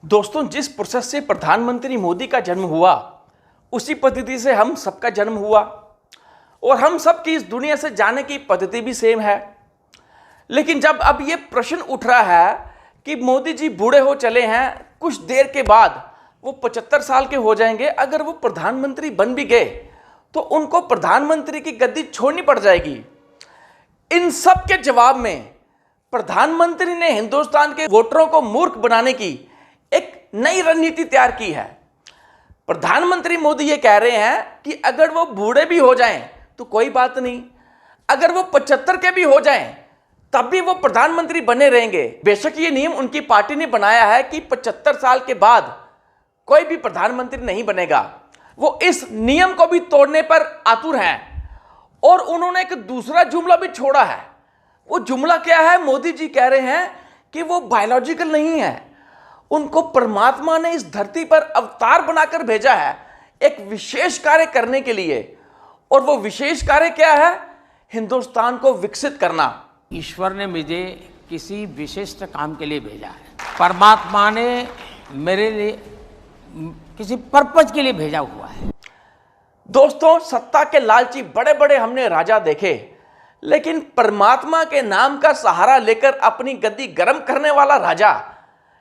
दोस्तों, जिस प्रोसेस से प्रधानमंत्री मोदी का जन्म हुआ उसी पद्धति से हम सबका जन्म हुआ और हम सब की इस दुनिया से जाने की पद्धति भी सेम है। लेकिन जब अब ये प्रश्न उठ रहा है कि मोदी जी बूढ़े हो चले हैं, कुछ देर के बाद वो 75 साल के हो जाएंगे, अगर वो प्रधानमंत्री बन भी गए तो उनको प्रधानमंत्री की गद्दी छोड़नी पड़ जाएगी। इन सब के जवाब में प्रधानमंत्री ने हिंदुस्तान के वोटरों को मूर्ख बनाने की एक नई रणनीति तैयार की है। प्रधानमंत्री मोदी ये कह रहे हैं कि अगर वो बूढ़े भी हो जाएं तो कोई बात नहीं, अगर वो 75 के भी हो जाएं तब भी वो प्रधानमंत्री बने रहेंगे। बेशक ये नियम उनकी पार्टी ने बनाया है कि 75 साल के बाद कोई भी प्रधानमंत्री नहीं बनेगा। वो इस नियम को भी तोड़ने पर आतुर हैं और उन्होंने एक दूसरा जुमला भी छोड़ा है। वो जुमला क्या है? मोदी जी कह रहे हैं कि वो बायोलॉजिकल नहीं है, उनको परमात्मा ने इस धरती पर अवतार बनाकर भेजा है एक विशेष कार्य करने के लिए। और वो विशेष कार्य क्या है? हिंदुस्तान को विकसित करना। ईश्वर ने मुझे किसी विशिष्ट काम के लिए भेजा है। परमात्मा ने मेरे लिए किसी पर्पज के लिए भेजा हुआ है। दोस्तों, सत्ता के लालची बड़े बड़े हमने राजा देखे, लेकिन परमात्मा के नाम का सहारा लेकर अपनी गद्दी गर्म करने वाला राजा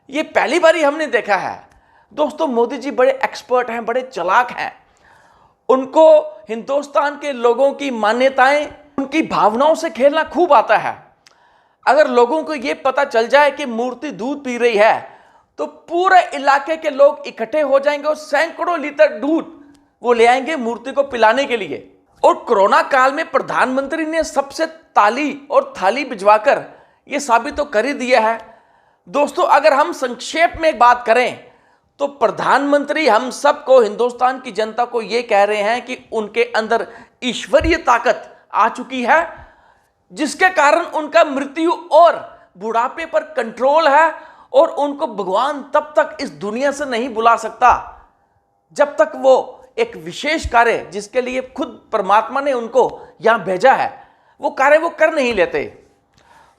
ये पहली बार ही हमने देखा है। दोस्तों, मोदी जी बड़े एक्सपर्ट हैं, बड़े चालाक हैं। उनको हिंदुस्तान के लोगों की मान्यताएं, उनकी भावनाओं से खेलना खूब आता है। अगर लोगों को यह पता चल जाए कि मूर्ति दूध पी रही है तो पूरे इलाके के लोग इकट्ठे हो जाएंगे और सैकड़ों लीटर दूध वो ले आएंगे मूर्ति को पिलाने के लिए। और कोरोना काल में प्रधानमंत्री ने सबसे ताली और थाली भिजवाकर यह साबित तो कर ही दिया है। दोस्तों, अगर हम संक्षेप में एक बात करें तो प्रधानमंत्री हम सबको, हिंदुस्तान की जनता को यह कह रहे हैं कि उनके अंदर ईश्वरीय ताकत आ चुकी है, जिसके कारण उनका मृत्यु और बुढ़ापे पर कंट्रोल है और उनको भगवान तब तक इस दुनिया से नहीं बुला सकता जब तक वो एक विशेष कार्य, जिसके लिए खुद परमात्मा ने उनको यहां भेजा है, वो कार्य वो कर नहीं लेते।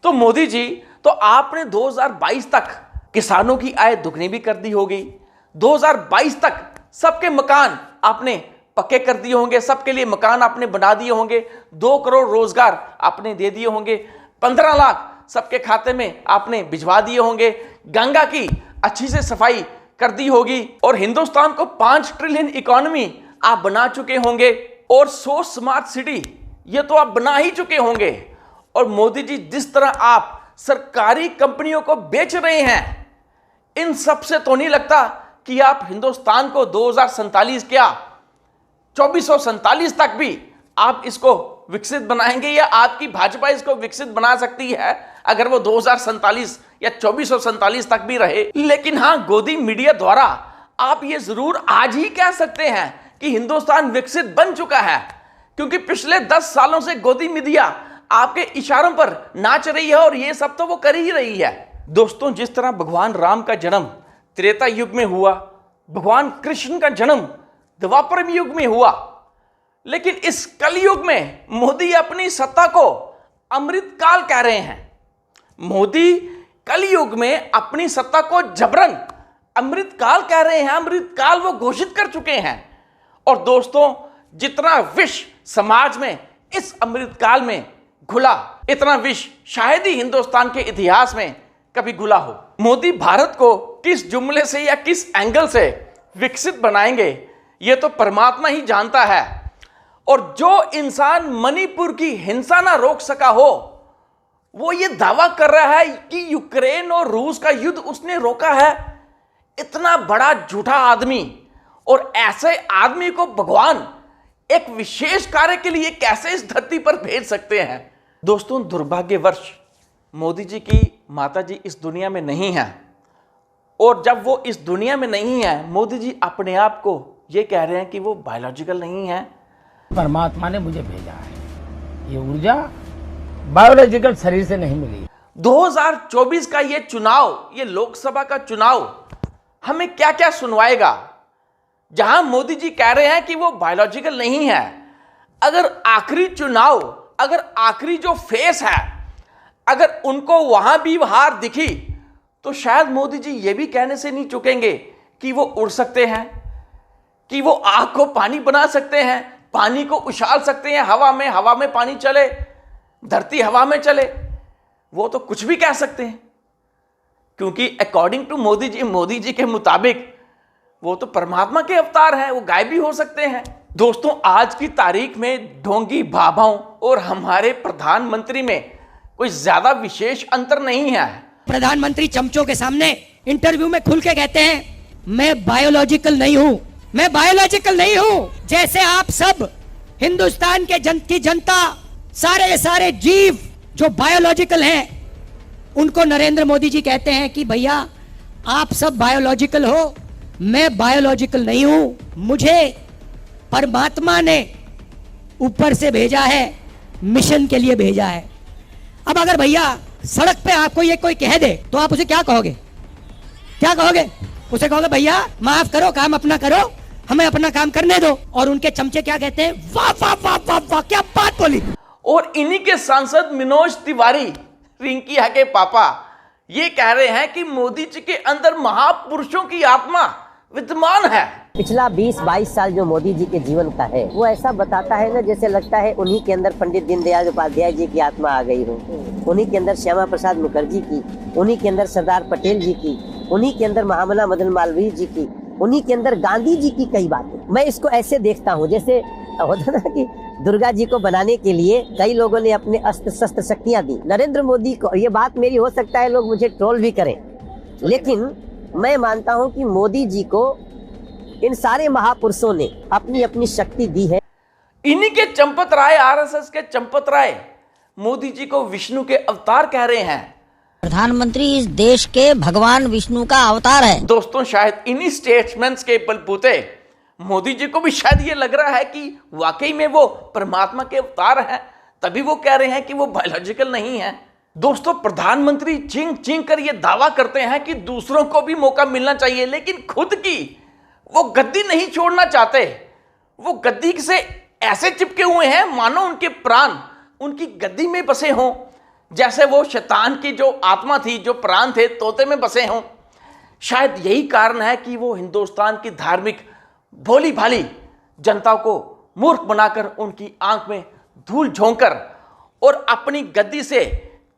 तो मोदी जी, तो आपने 2022 तक किसानों की आय दुगनी भी कर दी होगी, 2022 तक सबके मकान आपने पक्के कर दिए होंगे, सबके लिए मकान आपने बना दिए होंगे, 2 करोड़ रोजगार आपने दे दिए होंगे, 15 लाख सबके खाते में आपने भिजवा दिए होंगे, गंगा की अच्छी से सफाई कर दी होगी और हिंदुस्तान को 5 ट्रिलियन इकोनॉमी आप बना चुके होंगे और 100 स्मार्ट सिटी ये तो आप बना ही चुके होंगे। और मोदी जी, जिस तरह आप सरकारी कंपनियों को बेच रहे हैं, इन सब से तो नहीं लगता कि आप हिंदुस्तान को 2047 क्या 2447 तक भी आप इसको विकसित बनाएंगे, या आपकी भाजपा इसको विकसित बना सकती है अगर वो 2047 या 2447 तक भी रहे। लेकिन हां, गोदी मीडिया द्वारा आप ये जरूर आज ही कह सकते हैं कि हिंदुस्तान विकसित बन चुका है, क्योंकि पिछले 10 सालों से गोदी मीडिया आपके इशारों पर नाच रही है और ये सब तो वो कर ही रही है। दोस्तों, जिस तरह भगवान राम का जन्म त्रेता युग में हुआ, भगवान कृष्ण का जन्म द्वापर युग में हुआ, लेकिन इस कलयुग में मोदी अपनी सत्ता को अमृतकाल कह रहे हैं। मोदी कलयुग में अपनी सत्ता को जबरन अमृतकाल कह रहे हैं, अमृतकाल वो घोषित कर चुके हैं। और दोस्तों, जितना विष समाज में इस अमृतकाल में घुला, इतना विष शायद ही हिंदुस्तान के इतिहास में कभी घुला हो। मोदी भारत को किस जुमले से या किस एंगल से विकसित बनाएंगे ये तो परमात्मा ही जानता है। और जो इंसान मणिपुर की हिंसा ना रोक सका हो, वो ये दावा कर रहा है कि यूक्रेन और रूस का युद्ध उसने रोका है। इतना बड़ा झूठा आदमी, और ऐसे आदमी को भगवान एक विशेष कार्य के लिए कैसे इस धरती पर भेज सकते हैं? दोस्तों, दुर्भाग्यवश मोदी जी की माता जी इस दुनिया में नहीं है, और जब वो इस दुनिया में नहीं है, मोदी जी अपने आप को ये कह रहे हैं कि वो बायोलॉजिकल नहीं है। परमात्मा ने मुझे भेजा है, ये ऊर्जा बायोलॉजिकल शरीर से नहीं मिली। 2024 का ये चुनाव, ये लोकसभा का चुनाव हमें क्या क्या सुनवाएगा, जहां मोदी जी कह रहे हैं कि वो बायोलॉजिकल नहीं है। अगर आखिरी चुनाव, अगर आखिरी जो फेस है, अगर उनको वहां भी हार दिखी तो शायद मोदी जी ये भी कहने से नहीं चुकेंगे कि वो उड़ सकते हैं, कि वो आग को पानी बना सकते हैं, पानी को उछाल सकते हैं हवा में पानी चले, धरती हवा में चले। वो तो कुछ भी कह सकते हैं, क्योंकि अकॉर्डिंग टू मोदी जी के मुताबिक वो तो परमात्मा के अवतार हैं, वो गायब भी हो सकते हैं। दोस्तों, आज की तारीख में ढोंगी भाभाओं और हमारे प्रधानमंत्री में कोई ज्यादा विशेष अंतर नहीं है। प्रधानमंत्री चमचों के सामने इंटरव्यू में खुल के कहते हैं मैं बायोलॉजिकल नहीं हूं, मैं बायोलॉजिकल नहीं हूं। जैसे आप सब हिंदुस्तान के की जनता, सारे जीव जो बायोलॉजिकल हैं, उनको नरेंद्र मोदी जी कहते हैं कि भैया आप सब बायोलॉजिकल हो, मैं बायोलॉजिकल नहीं हूं, मुझे परमात्मा ने ऊपर से भेजा है, मिशन के लिए भेजा है। अब अगर भैया सड़क पे आपको ये कोई कह दे तो आप उसे क्या कहोगे? क्या कहोगे? उसे कहोगे भैया माफ करो, काम अपना करो, हमें अपना काम करने दो। और उनके चमचे क्या कहते हैं? वाह वाह वाह वाह वाह, क्या बात बोली। और इन्हीं के सांसद मनोज तिवारी, रिंकिया के पापा, ये कह रहे हैं कि मोदी जी के अंदर महापुरुषों की आत्मा विद्यमान है। पिछला 20-22 साल जो मोदी जी के जीवन का है, वो ऐसा बताता है ना, जैसे लगता है उन्हीं के अंदर पंडित दीनदयाल उपाध्याय जी की आत्मा आ गई हो, उन्हीं के अंदर श्यामा प्रसाद मुखर्जी की, उन्हीं के अंदर सरदार पटेल जी की, उन्हीं के अंदर महामना मदन मालवीय जी की, उन्हीं के अंदर गांधी जी की कई बातें। मैं इसको ऐसे देखता हूँ, जैसे होता ना कि दुर्गा जी को बनाने के लिए कई लोगों ने अपने अस्त्र शस्त्र शक्तियां दी। नरेंद्र मोदी को, ये बात मेरी हो सकता है लोग मुझे ट्रोल भी करें, लेकिन मैं मानता हूं कि मोदी जी को इन सारे महापुरुषों ने अपनी अपनी शक्ति दी है। इन्हीं के चंपत राय, आरएसएस के चंपत राय मोदी जी को विष्णु के अवतार कह रहे हैं। प्रधानमंत्री इस देश के भगवान विष्णु का अवतार है। दोस्तों, शायद इन्हीं स्टेटमेंट्स के बलबूते मोदी जी को भी शायद ये लग रहा है कि वाकई में वो परमात्मा के अवतार हैं, तभी वो कह रहे हैं कि वो बायोलॉजिकल नहीं है। दोस्तों, प्रधानमंत्री चिंग चिंग कर ये दावा करते हैं कि दूसरों को भी मौका मिलना चाहिए, लेकिन खुद की वो गद्दी नहीं छोड़ना चाहते। वो गद्दी से ऐसे चिपके हुए हैं मानो उनके प्राण उनकी गद्दी में बसे हों, जैसे वो शैतान की जो आत्मा थी, जो प्राण थे, तोते में बसे हों। शायद यही कारण है कि वो हिंदुस्तान की धार्मिक भोली भाली जनता को मूर्ख बनाकर उनकी आंख में धूल झोंकर और अपनी गद्दी से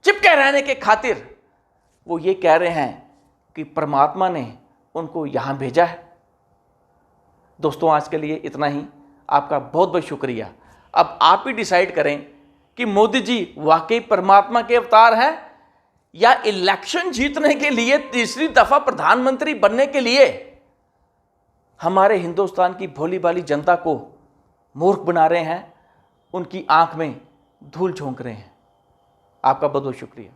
चिपके रहने के खातिर वो ये कह रहे हैं कि परमात्मा ने उनको यहां भेजा है। दोस्तों, आज के लिए इतना ही। आपका बहुत बहुत शुक्रिया। अब आप ही डिसाइड करें कि मोदी जी वाकई परमात्मा के अवतार हैं या इलेक्शन जीतने के लिए, तीसरी दफा प्रधानमंत्री बनने के लिए हमारे हिंदुस्तान की भोली भाली जनता को मूर्ख बना रहे हैं, उनकी आंख में धूल झोंक रहे हैं। आपका बहुत बहुत शुक्रिया।